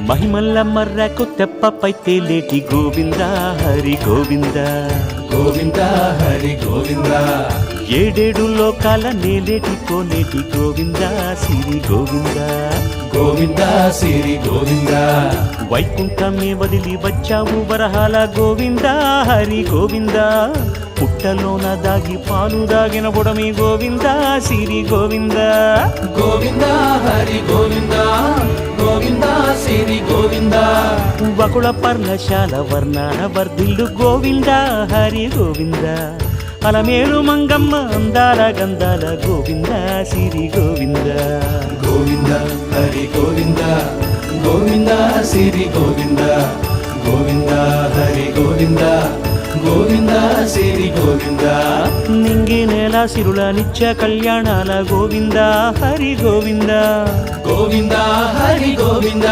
మహిమల్ల మర్రకు తెప్పపై తేలేటి గోవింద హరి గోవింద గోవింద హరి గోవింద ఏడేడు లోకాల నేలేటి కోనేటి గోవింద సిరి గోవింద గోవింద సిరి గోవింద వైకుంఠమే వదిలి వచ్చావు వరహాల గోవింద హరి గోవింద పుట్టలోన దాగి పాలు దాగిన బుడమి గోవింద సిరి గోవింద గోవింద హరి గోవింద గోవింద సిరి గోవింద వకుళ పర్ణశాల వర్ణాల వర్ధిల్లు గోవింద హరి గోవింద అలమేలు మంగమ్మ అందాల గంధాల గోవింద సిరి గోవింద గోవింద హరి గోవింద గోవింద సిరి గోవింద గోవింద హరి గోవింద గోవింద సిరి గోవింద నింగి నేల సిరుల నిత్య కళ్యాణాల గోవింద హరి గోవింద గోవింద హరి గోవింద